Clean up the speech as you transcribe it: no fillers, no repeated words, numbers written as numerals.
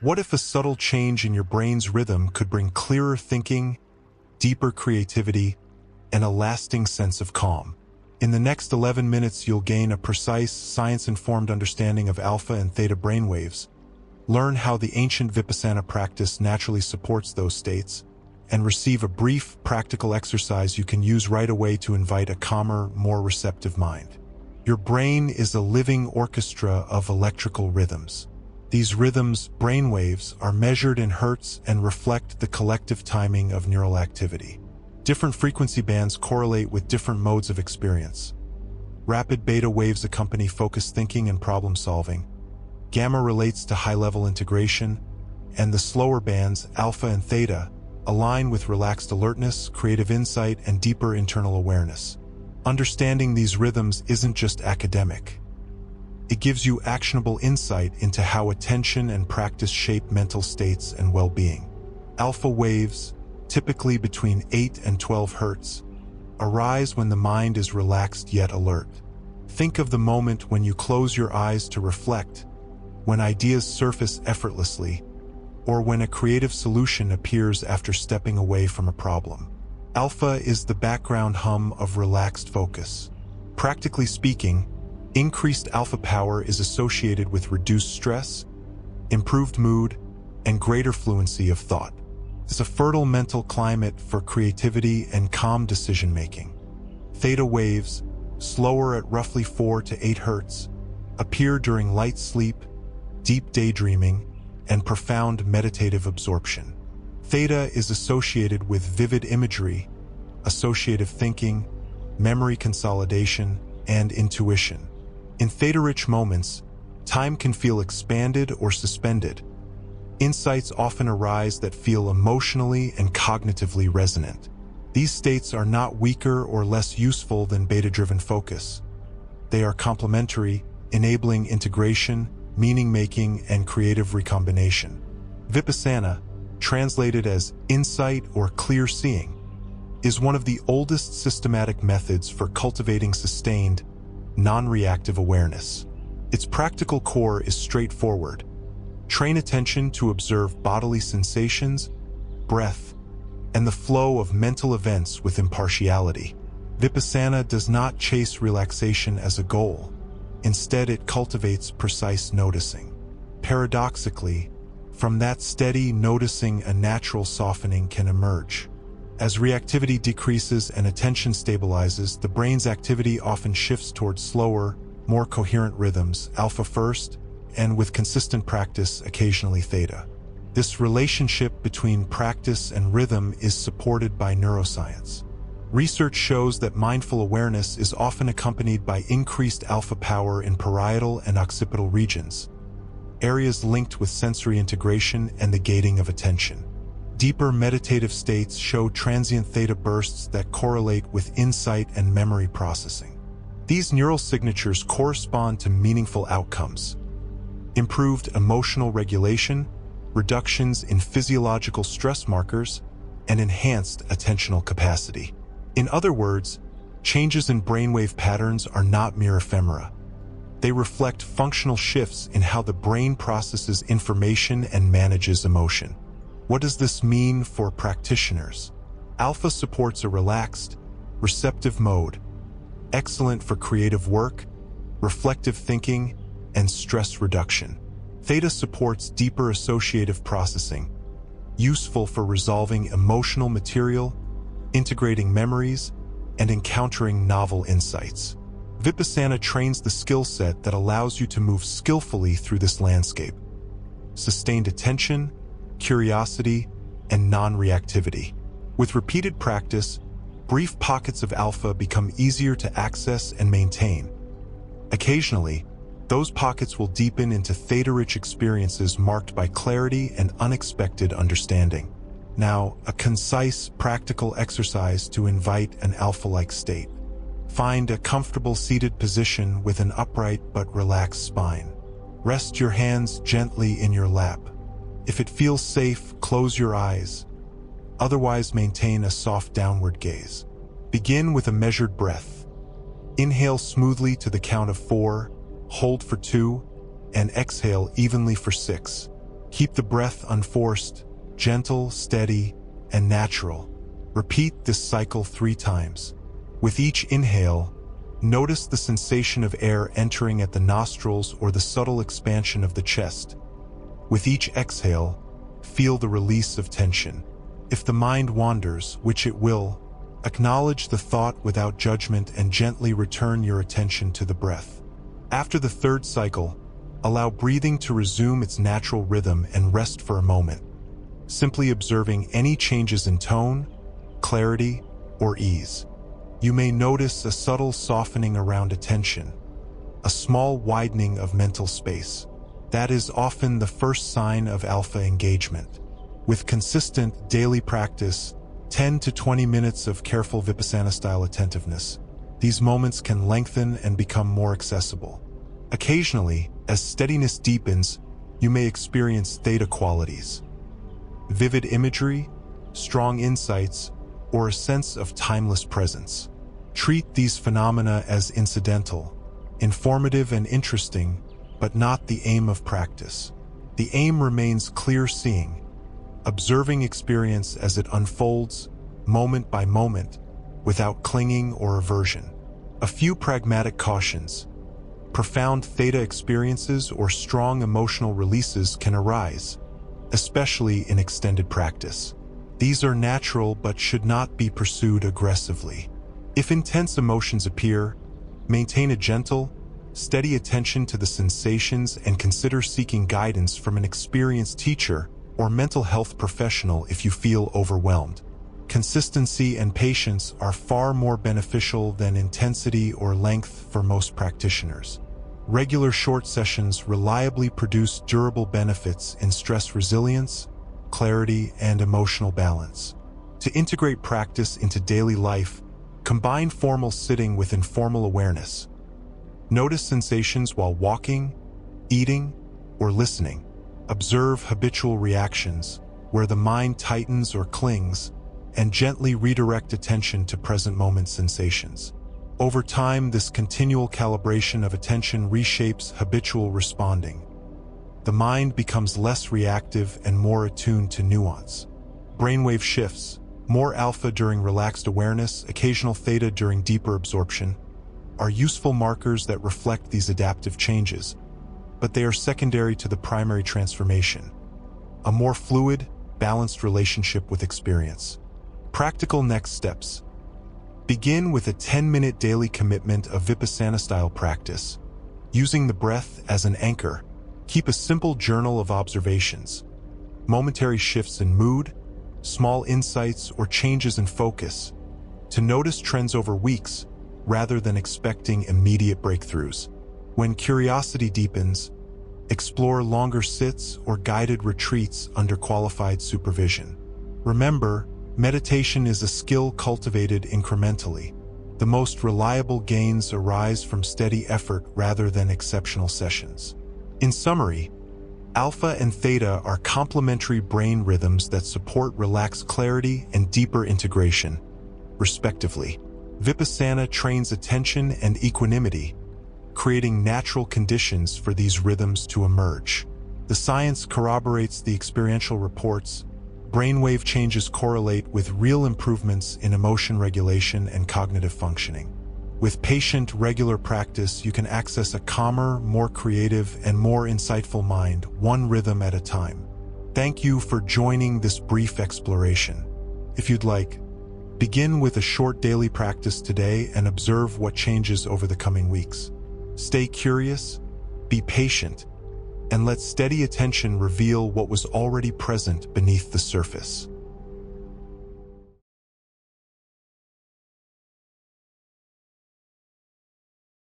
What if a subtle change in your brain's rhythm could bring clearer thinking, deeper creativity, and a lasting sense of calm? In the next 11 minutes, you'll gain a precise, science-informed understanding of alpha and theta brainwaves, learn how the ancient Vipassana practice naturally supports those states, and receive a brief, practical exercise you can use right away to invite a calmer, more receptive mind. Your brain is a living orchestra of electrical rhythms. These rhythms, brainwaves, are measured in hertz and reflect the collective timing of neural activity. Different frequency bands correlate with different modes of experience. Rapid beta waves accompany focused thinking and problem-solving. Gamma relates to high-level integration, and the slower bands, alpha and theta, align with relaxed alertness, creative insight, and deeper internal awareness. Understanding these rhythms isn't just academic. It gives you actionable insight into how attention and practice shape mental states and well-being. Alpha waves, typically between 8 and 12 hertz, arise when the mind is relaxed yet alert. Think of the moment when you close your eyes to reflect, when ideas surface effortlessly, or when a creative solution appears after stepping away from a problem. Alpha is the background hum of relaxed focus. Practically speaking, increased alpha power is associated with reduced stress, improved mood, and greater fluency of thought. It's a fertile mental climate for creativity and calm decision-making. Theta waves, slower at roughly 4 to 8 hertz, appear during light sleep, deep daydreaming, and profound meditative absorption. Theta is associated with vivid imagery, associative thinking, memory consolidation, and intuition. In theta-rich moments, time can feel expanded or suspended. Insights often arise that feel emotionally and cognitively resonant. These states are not weaker or less useful than beta-driven focus. They are complementary, enabling integration, meaning-making, and creative recombination. Vipassana, translated as insight or clear seeing, is one of the oldest systematic methods for cultivating sustained, non-reactive awareness. Its practical core is straightforward. Train attention to observe bodily sensations, breath, and the flow of mental events with impartiality. Vipassana does not chase relaxation as a goal. Instead, it cultivates precise noticing. Paradoxically, from that steady noticing, a natural softening can emerge. As reactivity decreases and attention stabilizes, the brain's activity often shifts towards slower, more coherent rhythms, alpha first, and with consistent practice, occasionally theta. This relationship between practice and rhythm is supported by neuroscience. Research shows that mindful awareness is often accompanied by increased alpha power in parietal and occipital regions, areas linked with sensory integration and the gating of attention. Deeper meditative states show transient theta bursts that correlate with insight and memory processing. These neural signatures correspond to meaningful outcomes: improved emotional regulation, reductions in physiological stress markers, and enhanced attentional capacity. In other words, changes in brainwave patterns are not mere ephemera. They reflect functional shifts in how the brain processes information and manages emotion. What does this mean for practitioners? Alpha supports a relaxed, receptive mode, excellent for creative work, reflective thinking, and stress reduction. Theta supports deeper associative processing, useful for resolving emotional material, integrating memories, and encountering novel insights. Vipassana trains the skill set that allows you to move skillfully through this landscape. Sustained attention, curiosity, and non-reactivity. With repeated practice, brief pockets of alpha become easier to access and maintain. Occasionally, those pockets will deepen into theta-rich experiences marked by clarity and unexpected understanding. Now, a concise, practical exercise to invite an alpha-like state. Find a comfortable seated position with an upright but relaxed spine. Rest your hands gently in your lap. If it feels safe, close your eyes. Otherwise, maintain a soft downward gaze. Begin with a measured breath. Inhale smoothly to the count of 4, hold for 2, and exhale evenly for 6. Keep the breath unforced, gentle, steady, and natural. Repeat this cycle 3 times. With each inhale, notice the sensation of air entering at the nostrils or the subtle expansion of the chest. With each exhale, feel the release of tension. If the mind wanders, which it will, acknowledge the thought without judgment and gently return your attention to the breath. After the 3rd cycle, allow breathing to resume its natural rhythm and rest for a moment, simply observing any changes in tone, clarity, or ease. You may notice a subtle softening around attention, a small widening of mental space. That is often the first sign of alpha engagement. With consistent daily practice, 10 to 20 minutes of careful Vipassana-style attentiveness, these moments can lengthen and become more accessible. Occasionally, as steadiness deepens, you may experience theta qualities. Vivid imagery, strong insights, or a sense of timeless presence. Treat these phenomena as incidental, informative and interesting, but not the aim of practice. The aim remains clear seeing, observing experience as it unfolds, moment by moment, without clinging or aversion. A few pragmatic cautions. Profound theta experiences or strong emotional releases can arise, especially in extended practice. These are natural but should not be pursued aggressively. If intense emotions appear, maintain a gentle, steady attention to the sensations and consider seeking guidance from an experienced teacher or mental health professional if you feel overwhelmed. Consistency and patience are far more beneficial than intensity or length for most practitioners. Regular short sessions reliably produce durable benefits in stress resilience, clarity, and emotional balance. To integrate practice into daily life, combine formal sitting with informal awareness. Notice sensations while walking, eating, or listening. Observe habitual reactions, where the mind tightens or clings, and gently redirect attention to present moment sensations. Over time, this continual calibration of attention reshapes habitual responding. The mind becomes less reactive and more attuned to nuance. Brainwave shifts, more alpha during relaxed awareness, occasional theta during deeper absorption, are useful markers that reflect these adaptive changes, but they are secondary to the primary transformation, a more fluid, balanced relationship with experience. Practical next steps. Begin with a 10-minute daily commitment of Vipassana-style practice. Using the breath as an anchor, keep a simple journal of observations, momentary shifts in mood, small insights or changes in focus, to notice trends over weeks rather than expecting immediate breakthroughs. When curiosity deepens, explore longer sits or guided retreats under qualified supervision. Remember, meditation is a skill cultivated incrementally. The most reliable gains arise from steady effort rather than exceptional sessions. In summary, Alpha and Theta are complementary brain rhythms that support relaxed clarity and deeper integration, respectively. Vipassana trains attention and equanimity, creating natural conditions for these rhythms to emerge. The science corroborates the experiential reports. Brainwave changes correlate with real improvements in emotion regulation and cognitive functioning. With patient, regular practice, you can access a calmer, more creative, and more insightful mind, one rhythm at a time. Thank you for joining this brief exploration. If you'd like, begin with a short daily practice today and observe what changes over the coming weeks. Stay curious, be patient, and let steady attention reveal what was already present beneath the surface.